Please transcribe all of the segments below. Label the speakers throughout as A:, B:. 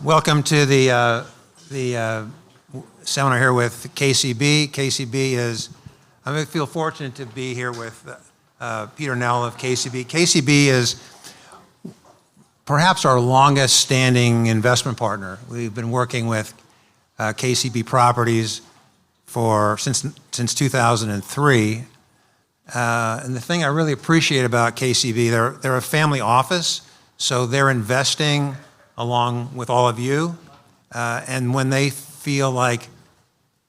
A: Welcome to the seminar here with KCB. KCB is, I feel fortunate to be here with Peter Knell of KCB. KCB is perhaps our longest standing investment partner. We've been working with KCB Properties since 2003. And the thing I really appreciate about KCB, they're a family office, so they're investing along with all of you. And when they feel like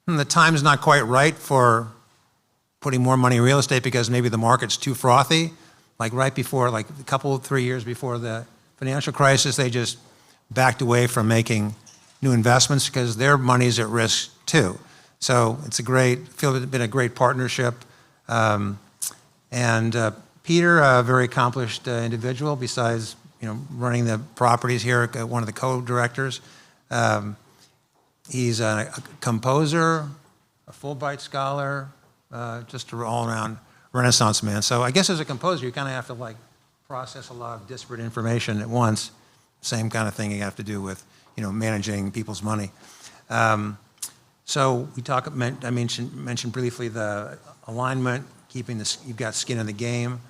A: the time's not quite right for putting more money in real estate because maybe the market's too frothy, like right before, like a couple, 3 years before the financial crisis, they just backed away from making new investments because their money's at risk too. So it's been a great partnership. Peter, a very accomplished individual, besides running the properties here, one of the co-directors. He's a composer, a Fulbright scholar, just an all-around Renaissance man. So I guess as a composer, you kind of have to process a lot of disparate information at once. Same kind of thing you have to do with managing people's money. So I mentioned briefly the alignment, you've got skin in the game.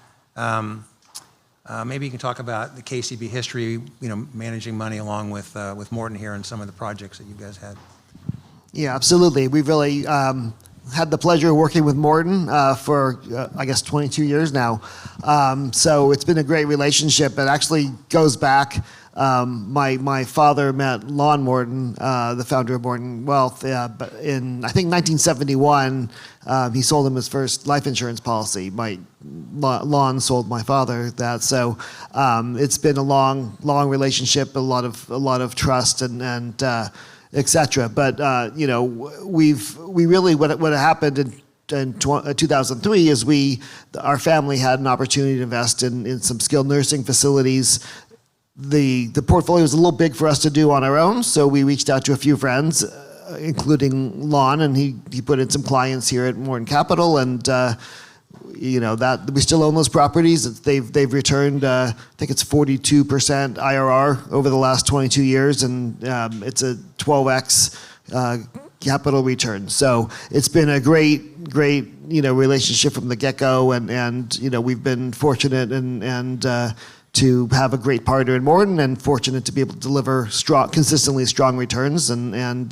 A: Maybe you can talk about the KCB history, managing money along with Morton here and some of the projects that you guys had.
B: Yeah, absolutely. We've really had the pleasure of working with Morton for, I guess, 22 years now. So it's been a great relationship. It actually goes back. My father met Lon Morton, the founder of Morton Wealth, but in, I think, 1971, he sold him his first life insurance policy. Lon sold my father that. So it's been a long relationship, a lot of trust and et cetera. But what happened in 2003 is our family had an opportunity to invest in some skilled nursing facilities. The portfolio was a little big for us to do on our own, so we reached out to a few friends, including Lon, and he put in some clients here at Morton Capital, and that we still own those properties. They've returned, I think it's 42% IRR over the last 22 years, and it's a 12x capital return. So it's been a great relationship from the get-go, and we've been fortunate and to have a great partner in Morton, and fortunate to be able to deliver consistently strong returns, and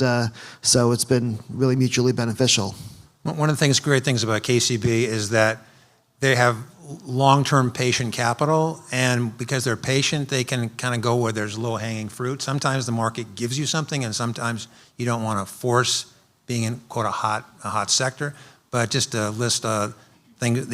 B: so it's been really mutually beneficial.
A: One of the great things about KCB is that they have long-term patient capital, and because they're patient, they can kind of go where there's low-hanging fruit. Sometimes the market gives you something, and sometimes you don't want to force being in, quote, a hot sector. But just to list the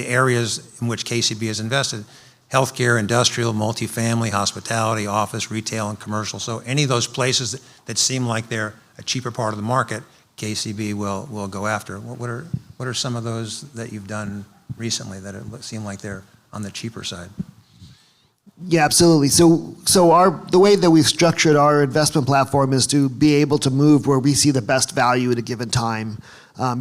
A: areas in which KCB has invested: healthcare, industrial, multifamily, hospitality, office, retail, and commercial. So any of those places that seem like they're a cheaper part of the market, KCB will go after. What are some of those that you've done recently that seem like they're on the cheaper side?
B: Yeah, absolutely. So the way that we've structured our investment platform is to be able to move where we see the best value at a given time,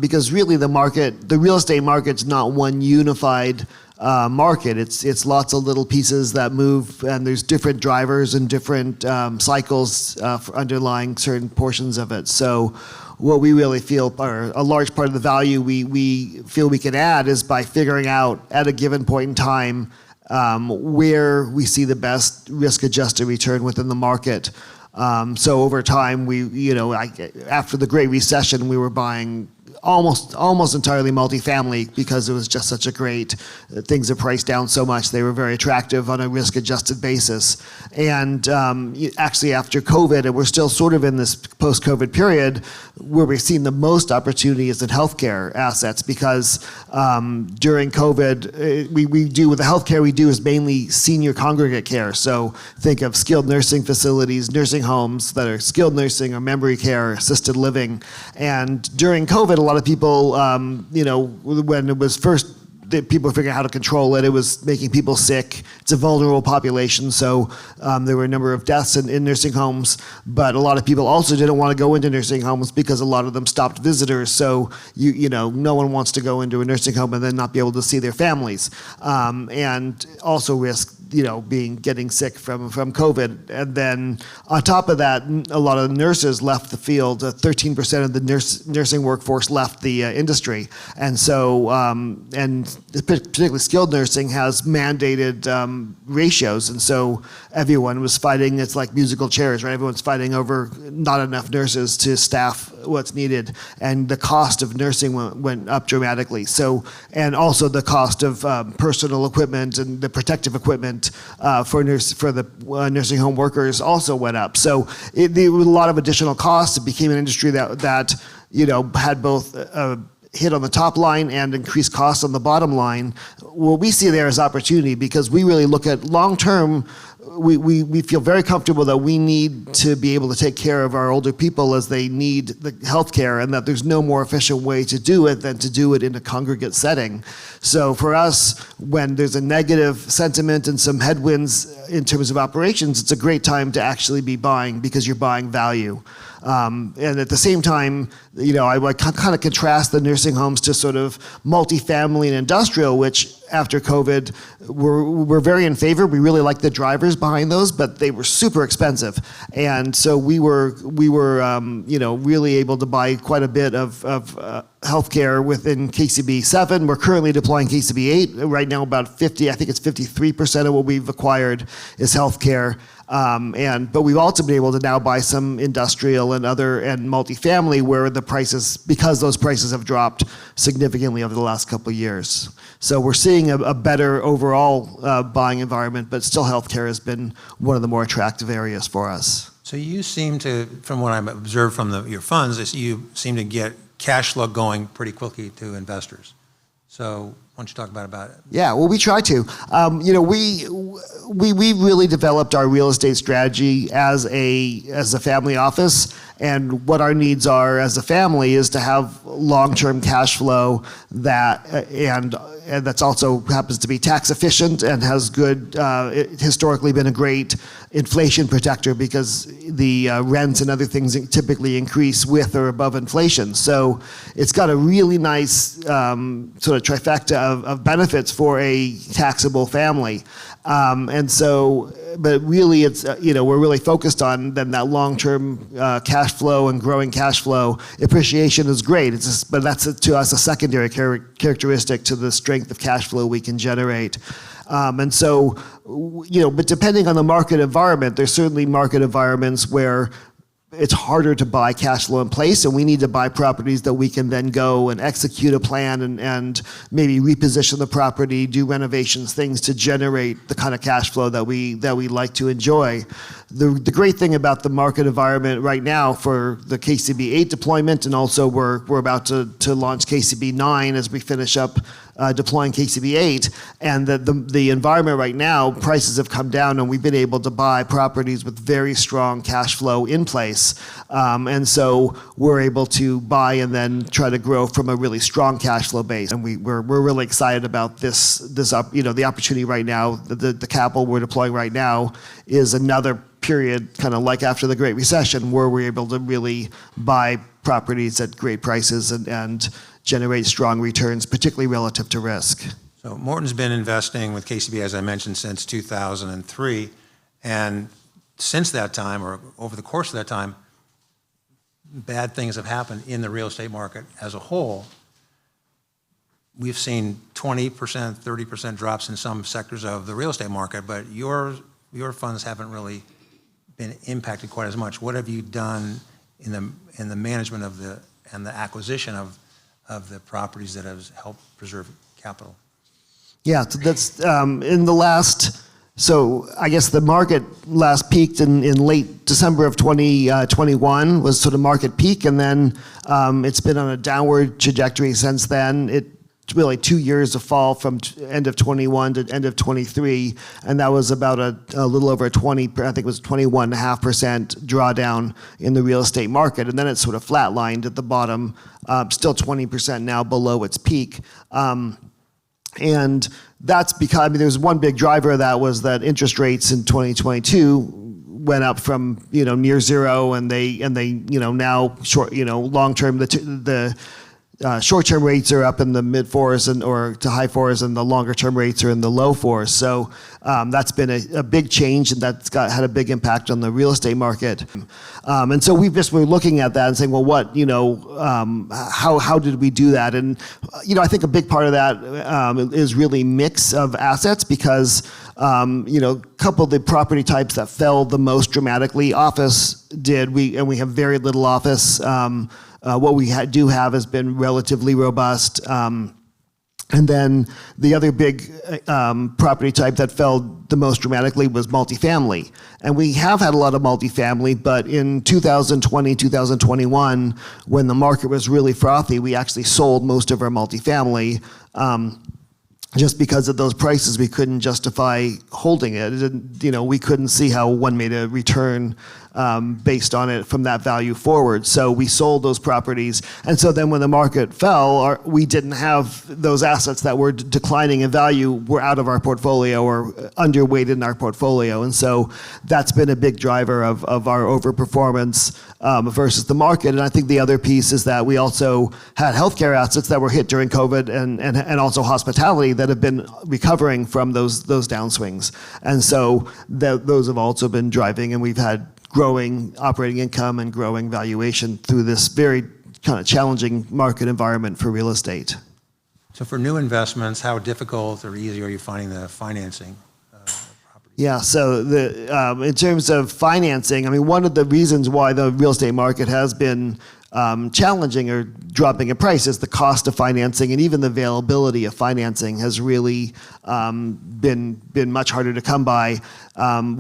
B: because really the real estate market's not one unified market. It's lots of little pieces that move, and there's different drivers and different cycles for underlying certain portions of it. So what we really feel are a large part of the value we feel we can add is by figuring out at a given point in time where we see the best risk-adjusted return within the market. So over time, after the Great Recession, we were buying almost entirely multifamily because it was just such a great, things are priced down so much, they were very attractive on a risk-adjusted basis. And actually after COVID, and we're still sort of in this post-COVID period, where we've seen the most opportunity is in healthcare assets, because during COVID, with the healthcare we do is mainly senior congregate care. So think of skilled nursing facilities, nursing homes that are skilled nursing or memory care, assisted living. And during COVID, a lot of people, when it was first, people figuring out how to control it, it was making people sick. It's a vulnerable population, so there were a number of deaths in nursing homes, but a lot of people also didn't want to go into nursing homes because a lot of them stopped visitors, so no one wants to go into a nursing home and then not be able to see their families. And also risk getting sick from COVID. And then on top of that, a lot of nurses left the field. 13% of the nursing workforce left the industry. And so, and particularly skilled nursing has mandated ratios. And so everyone was fighting, it's like musical chairs, right? Everyone's fighting over not enough nurses to staff what's needed. And the cost of nursing went up dramatically. So, and also the cost of personal equipment and the protective equipment for the nursing home workers also went up. So there was a lot of additional costs. It became an industry that had both hit on the top line and increased costs on the bottom line. What we see there is opportunity, because we really look at long term. We feel very comfortable that we need to be able to take care of our older people as they need the health care, and that there's no more efficient way to do it than to do it in a congregate setting. So for us, when there's a negative sentiment and some headwinds in terms of operations, it's a great time to actually be buying, because you're buying value. And at the same time, I kind of contrast the nursing homes to sort of multifamily and industrial, which after COVID, we're very in favor. We really like the drivers behind those, but they were super expensive. And so we were really able to buy quite a bit of healthcare within KCB 7. We're currently deploying KCB 8. Right now, about 53% of what we've acquired is healthcare. But we've also been able to now buy some industrial and multifamily, where the prices, because those prices have dropped significantly over the last couple of years. So we're seeing a better overall buying environment, but still healthcare has been one of the more attractive areas for us.
A: So you seem to, from what I've observed from your funds, is you seem to get cash flow going pretty quickly to investors. So why don't you talk about it?
B: Yeah, well, we try to. We really developed our real estate strategy as a family office, and what our needs are as a family is to have long-term cash flow and that's also happens to be tax efficient and has good, historically been a great inflation protector, because the rents and other things typically increase with or above inflation. So it's got a really nice sort of trifecta of benefits for a taxable family. But really it's, we're really focused on then that long-term cash flow and growing cash flow. Appreciation is great, but that's to us a secondary characteristic to the strength of cash flow we can generate. But depending on the market environment, there's certainly market environments where it's harder to buy cash flow in place, and we need to buy properties that we can then go and execute a plan and maybe reposition the property, do renovations, things to generate the kind of cash flow that we like to enjoy. The great thing about the market environment right now for the KCB 8 deployment, and also we're about to launch KCB 9 as we finish up deploying KCB 8, and the environment right now, prices have come down, and we've been able to buy properties with very strong cash flow in place. And so we're able to buy and then try to grow from a really strong cash flow base. And we're really excited about the opportunity right now. The capital we're deploying right now is another period, kind of like after the Great Recession, where we're able to really buy properties at great prices and generate strong returns, particularly relative to risk.
A: So Morton's been investing with KCB, as I mentioned, since 2003. And since that time, or over the course of that time, bad things have happened in the real estate market as a whole. We've seen 20%, 30% drops in some sectors of the real estate market, but your funds haven't really been impacted quite as much. What have you done in the management of and the acquisition of the properties that have helped preserve capital?
B: Yeah, so that's in the last. So I guess the market last peaked in late December of 2021 was sort of market peak, and then it's been on a downward trajectory since then. It's really 2 years of fall from end of 21 to end of 23, and that was about a little over a 20, I think it was 21.5% drawdown in the real estate market, and then it sort of flatlined at the bottom, still 20% now below its peak. And that's because, there's one big driver of that was that interest rates in 2022 went up from, near zero, and they now long term, the short-term rates are up in the mid-fours or to high fours, and the longer-term rates are in the low fours. So that's been a big change, and that's had a big impact on the real estate market. And so we're looking at that and saying, well, how did we do that? And I think a big part of that is really mix of assets, because a couple of the property types that fell the most dramatically, office did. We have very little office. What we do have has been relatively robust. And then the other big property type that fell the most dramatically was multifamily. And we have had a lot of multifamily, but in 2020, 2021, when the market was really frothy, we actually sold most of our multifamily. Just because of those prices, we couldn't justify holding it. We couldn't see how one made a return based on it from that value forward. So we sold those properties. And so then when the market fell, we didn't have those assets that were declining in value were out of our portfolio or underweight in our portfolio. And so that's been a big driver of our overperformance versus the market. And I think the other piece is that we also had healthcare assets that were hit during COVID and also hospitality that have been recovering from those downswings. And so those have also been driving, and we've had growing operating income and growing valuation through this very kind of challenging market environment for real estate.
A: So for new investments, how difficult or easy are you finding the financing?
B: Yeah, so in terms of financing, one of the reasons why the real estate market has been challenging or dropping in price is the cost of financing, and even the availability of financing has really been much harder to come by.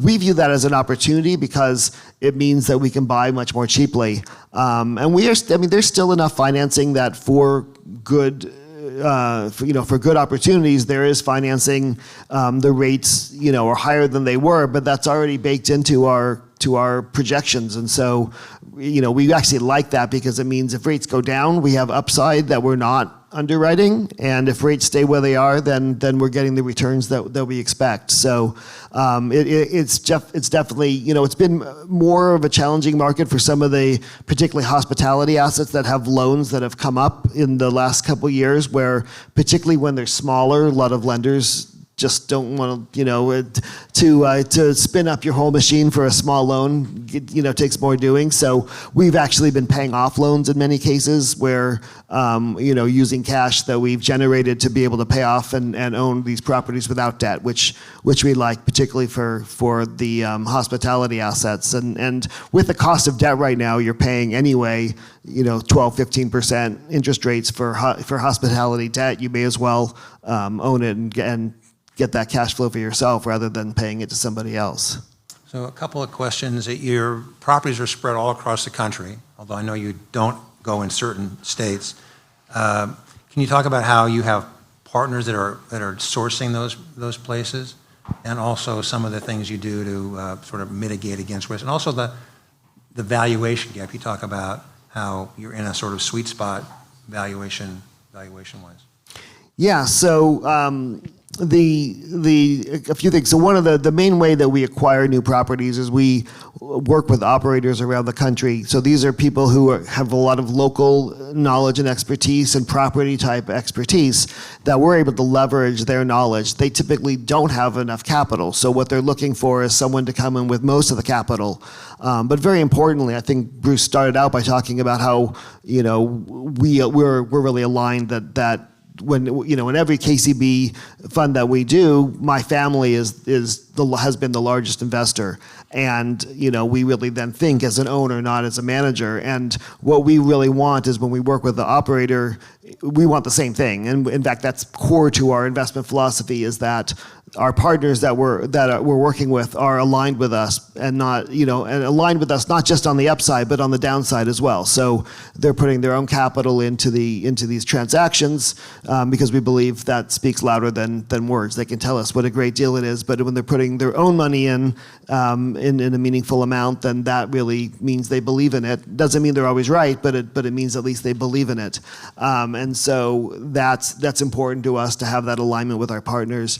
B: We view that as an opportunity because it means that we can buy much more cheaply, and there's still enough financing that for good. For good opportunities, there is financing. The rates, are higher than they were, but that's already baked into our projections. And so, we actually like that, because it means if rates go down, we have upside that we're not underwriting, and if rates stay where they are, then we're getting the returns that we expect. So it's definitely, it's been more of a challenging market for some of the particularly hospitality assets that have loans that have come up in the last couple of years, where particularly when they're smaller, a lot of lenders just don't want to spin up your whole machine for a small loan. Takes more doing. So we've actually been paying off loans in many cases, where using cash that we've generated to be able to pay off and own these properties without debt, which we like, particularly for the hospitality assets. And with the cost of debt right now, you're paying anyway 12-15% interest rates for hospitality debt. You may as well own it and get that cash flow for yourself rather than paying it to somebody else.
A: So a couple of questions. Your properties are spread all across the country, although I know you don't go in certain states. Can you talk about how you have partners that are sourcing those places, and also some of the things you do to sort of mitigate against risk, and also the valuation gap? You talk about how you're in a sort of sweet spot valuation-wise.
B: Yeah. So a few things. So one of the main way that we acquire new properties is we work with operators around the country. So these are people who have a lot of local knowledge and expertise and property type expertise that we're able to leverage their knowledge. They typically don't have enough capital. So what they're looking for is someone to come in with most of the capital. But very importantly, I think Bruce started out by talking about how, we're really aligned that when in every KCB fund that we do, my family has been the largest investor, and we really then think as an owner, not as a manager. And what we really want is, when we work with the operator, we want the same thing. And in fact, that's core to our investment philosophy, is that our partners that we're working with are aligned with us, and aligned with us not just on the upside but on the downside as well. So they're putting their own capital into these transactions, because we believe that speaks louder than words. They can tell us what a great deal it is, but when they're putting their own money in a meaningful amount, then that really means they believe in it. Doesn't mean they're always right, but it means at least they believe in it. And so that's important to us, to have that alignment with our partners.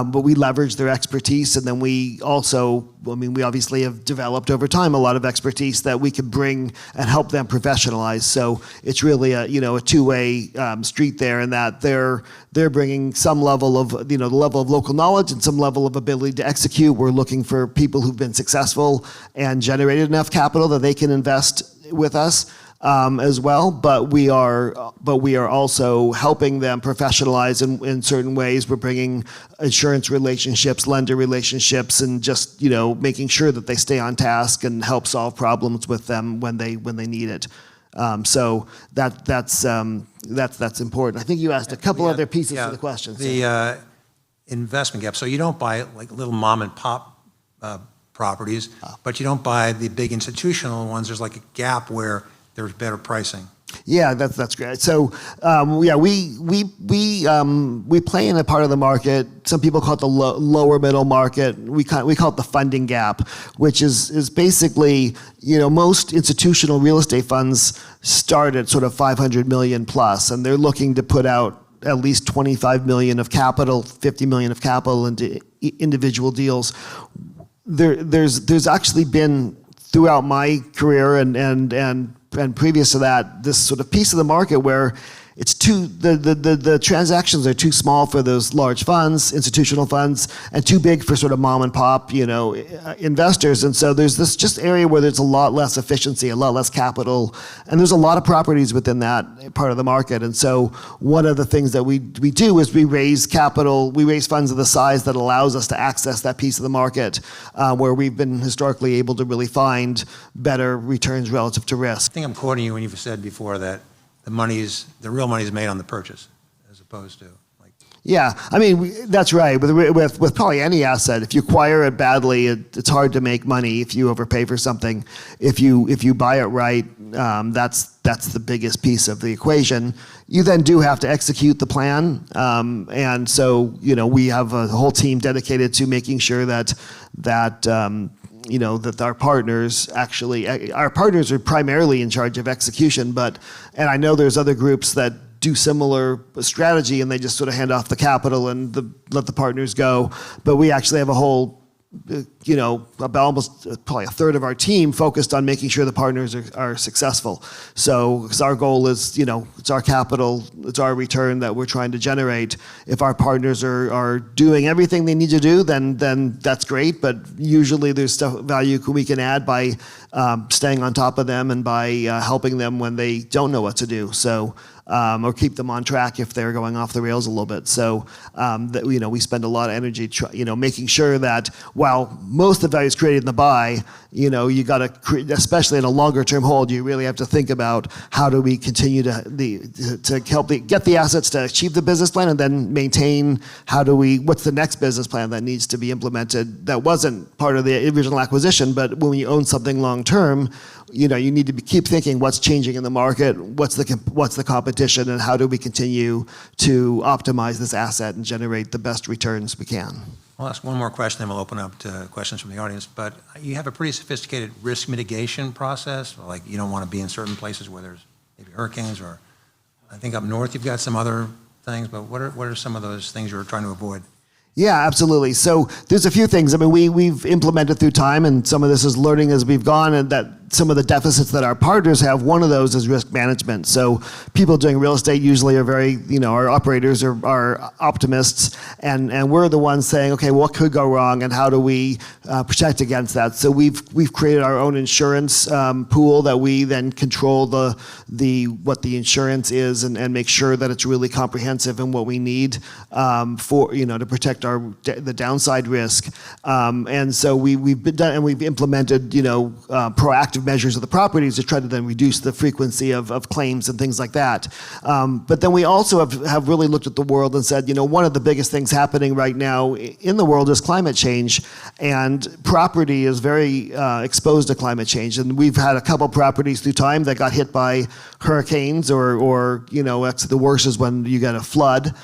B: but we leverage their expertise, and then we also, we obviously have developed over time a lot of expertise that we can bring and help them professionalize. So it's really a two-way street there, in that they're bringing some level of the level of local knowledge and some level of ability to execute. We're looking for people who've been successful and generated enough capital that they can invest with us. As well, but we are also helping them professionalize in certain ways. We're bringing insurance relationships, lender relationships, and just making sure that they stay on task and help solve problems with them when they need it. So that's important. I think you asked a couple other pieces to the question.
A: The investment gap. So you don't buy like little mom and pop properties, but you don't buy the big institutional ones. There's like a gap where there's better pricing.
B: Yeah, that's great. So, we play in a part of the market. Some people call it the lower middle market. We call it the funding gap, which is basically, most institutional real estate funds start at sort of 500 million plus, and they're looking to put out at least 25 million of capital, 50 million of capital into individual deals. There's actually been, throughout my career and previous to that, this sort of piece of the market where it's the transactions are too small for those large funds, institutional funds, and too big for sort of mom and pop, investors. And so there's this just area where there's a lot less efficiency, a lot less capital, and there's a lot of properties within that part of the market. And so one of the things that we do is we raise capital, we raise funds of the size that allows us to access that piece of the market where we've been historically able to really find better returns relative to risk.
A: I think I'm quoting you when you've said before that the real money is made on the purchase, as opposed to like.
B: Yeah, that's right. With probably any asset, if you acquire it badly, it's hard to make money if you overpay for something. If you buy it right, that's the biggest piece of the equation. You then do have to execute the plan, and so we have a whole team dedicated to making sure that our partners are primarily in charge of execution, and I know there's other groups that do similar strategy and they just sort of hand off the capital and let the partners go. But we actually have a whole, about almost probably a third of our team focused on making sure the partners are successful. So, because our goal is, it's our capital, it's our return that we're trying to generate. If our partners are doing everything they need to do, then that's great. But usually there's value we can add by staying on top of them and by helping them when they don't know what to do. So. Or keep them on track if they're going off the rails a little bit. So, we spend a lot of energy, making sure that while most of the value is created in the buy, you got to, especially in a longer term hold, you really have to think about how do we continue to help get the assets to achieve the business plan, and then maintain what's the next business plan that needs to be implemented that wasn't part of the original acquisition, but when you own something long term, you need to keep thinking what's changing in the market, what's the competition, and how do we continue to optimize this asset and generate the best returns we can.
A: I'll ask one more question, then we'll open up to questions from the audience. But you have a pretty sophisticated risk mitigation process. Like you don't want to be in certain places where there's maybe hurricanes, or I think up north you've got some other things. But what are some of those things you're trying to avoid?
B: Yeah, absolutely. So there's a few things. We've implemented through time, and some of this is learning as we've gone, and that some of the deficits that our partners have, one of those is risk management. So people doing real estate usually are very, our operators are optimists, and we're the ones saying, okay, what could go wrong, and how do we protect against that? So we've created our own insurance pool that we then control what the insurance is, and make sure that it's really comprehensive and what we need for to protect the downside risk. And so we've implemented proactive measures of the properties to try to then reduce the frequency of claims and things like that. But then we also have really looked at the world and said, one of the biggest things happening right now in the world is climate change, and property is very exposed to climate change. And we've had a couple properties through time that got hit by hurricanes, or that's the worst is when you get a flood,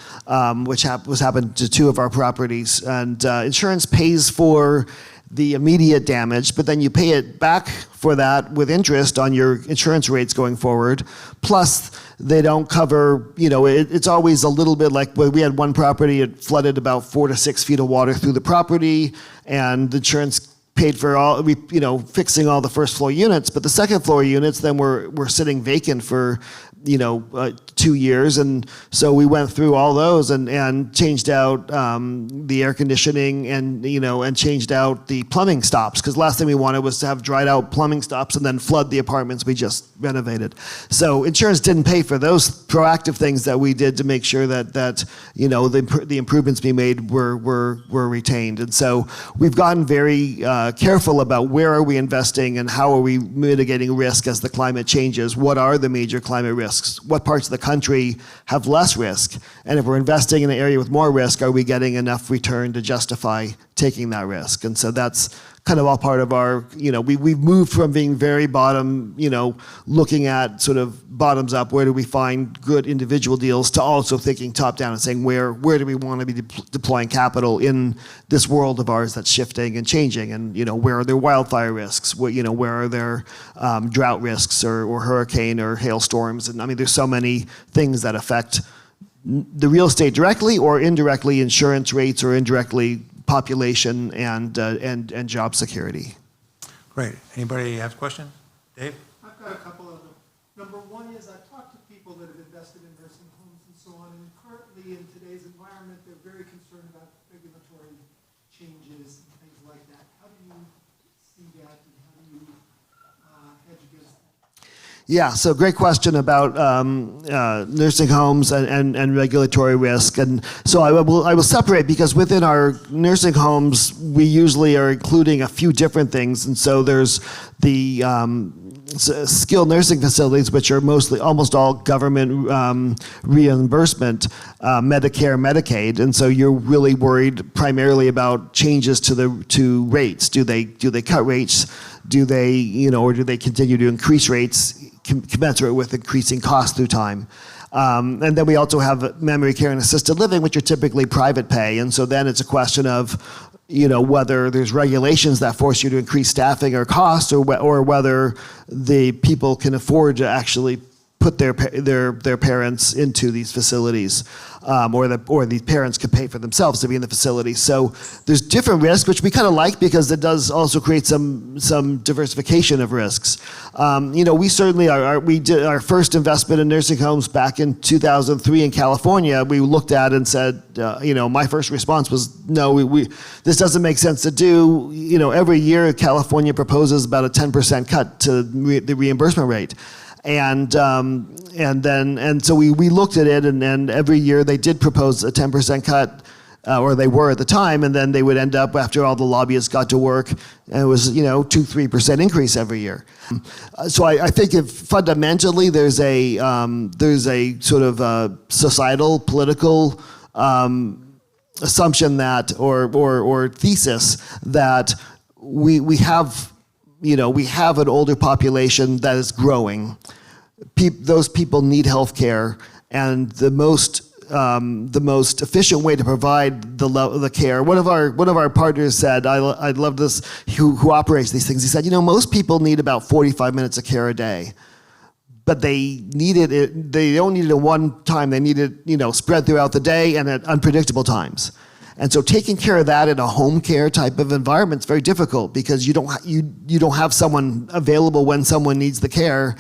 B: which was happened to two of our properties. And insurance pays for the immediate damage, but then you pay it back for that with interest on your insurance rates going forward. Plus, They don't cover, it's always a little bit like when we had one property, it flooded about 4 to 6 feet of water through the property, and the insurance paid for all, fixing all the first floor units, but the second floor units then were sitting vacant for 2 years, and so we went through all those and changed out the air conditioning and changed out the plumbing stops, because last thing we wanted was to have dried out plumbing stops and then flood the apartments we just renovated. So insurance didn't pay for those proactive things that we did to make sure that the improvements we made were retained. And so we've gotten very careful about where are we investing and how are we mitigating risk as the climate changes. What are the major climate risks? What parts of the country have less risk? And if we're investing in an area with more risk, are we getting enough return to justify taking that risk? And so that's kind of all part of our, we've moved from being very bottom, looking at sort of bottoms up, where do we find good individual deals, to also thinking top down and saying where do we want to be deploying capital in this world of ours that's shifting and changing, and where are there wildfire risks, where are there drought risks or hurricane or hailstorms, and I mean there's so many things that affect the real estate directly or indirectly, insurance rates, or indirectly population and job security.
A: Great. Anybody have a question? Dave?
C: I've got a couple of them. Number one is I've talked to people that have invested in nursing homes and so on, and currently in today's environment, they're very concerned about regulatory changes and things like that. How do you see that, and how do you hedge against that?
B: Yeah, so great question about nursing homes and regulatory risk. And so I will separate, because within our nursing homes, we usually are including a few different things. And so there's the skilled nursing facilities, which are almost all government reimbursement, Medicare, Medicaid. And so you're really worried primarily about changes to rates. Do they cut rates? Do they, or do they continue to increase rates commensurate with increasing costs through time? And then we also have memory care and assisted living, which are typically private pay. And so then it's a question of, whether there's regulations that force you to increase staffing or costs, or whether the people can afford to actually put their parents into these facilities, or the parents can pay for themselves to be in the facility. So there's different risks, which we kind of like, because it does also create some diversification of risks. We certainly we did our first investment in nursing homes back in 2003 in California. We looked at and said, my first response was, no, this doesn't make sense to do. Every year California proposes about a 10% cut to the reimbursement rate. And so we looked at it, and every year they did propose a 10% cut, or they were at the time, and then they would end up, after all the lobbyists got to work, and it was 2-3% increase every year. So I think if fundamentally there's a sort of societal political assumption that or thesis that we have an older population that is growing. Those people need health care, and the most efficient way to provide the care. One of our partners said, I love this, who operates these things. He said, most people need about 45 minutes of care a day, but they don't need it at one time. They need it spread throughout the day and at unpredictable times. And so taking care of that in a home care type of environment is very difficult, because you don't have someone available when someone needs the care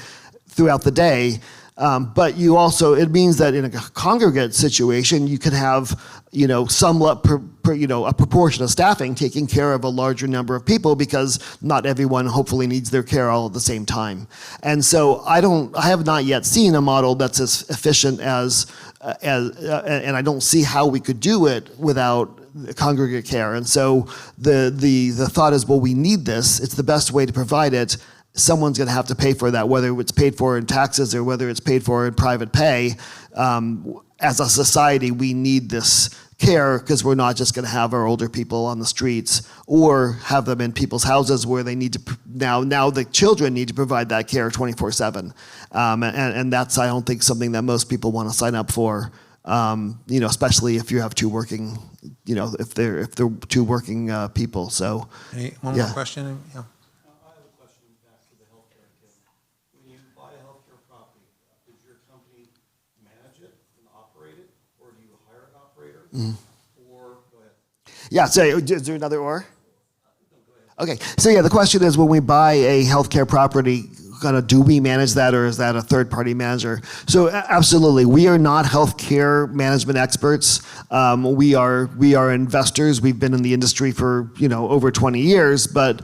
B: throughout the day. But it means that in a congregate situation, you can have somewhat a proportion of staffing taking care of a larger number of people, because not everyone hopefully needs their care all at the same time. And so I have not yet seen a model that's as efficient and I don't see how we could do it without congregate care. And so the thought is, well, we need this. It's the best way to provide it. Someone's going to have to pay for that, whether it's paid for in taxes or whether it's paid for in private pay. As a society, we need this care, because we're not just going to have our older people on the streets or have them in people's houses where they need to now the children need to provide that care 24/7, and that's, I don't think, something that most people want to sign up for. Especially if you have two working, if they're two working people. So
A: one more question? Yeah.
D: I have a question back to the healthcare again. When you buy a healthcare property, does your company
B: Yeah, so is there another or? Okay, so yeah, the question is when we buy a healthcare property, do we manage that or is that a third-party manager? So absolutely, we are not healthcare management experts. We are investors. We've been in the industry for over 20 years, but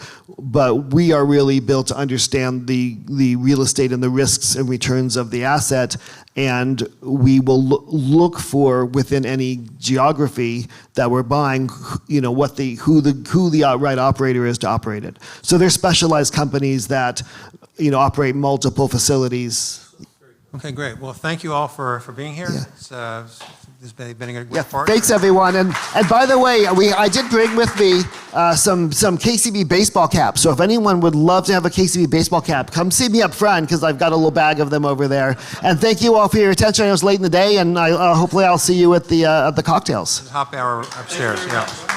B: we are really built to understand the real estate and the risks and returns of the asset, and we will look for within any geography that we're buying, who the right operator is to operate it. So there's specialized companies that operate multiple facilities.
A: Okay, great. Well, thank you all for being here.
B: Yeah.
A: It's been a great part.
B: Thanks everyone. And by the way, I did bring with me some KCB baseball caps. So if anyone would love to have a KCB baseball cap, come see me up front because I've got a little bag of them over there. And thank you all for your attention. I was late in the day, and hopefully I'll see you at the cocktails.
A: Hop hour upstairs. Yeah.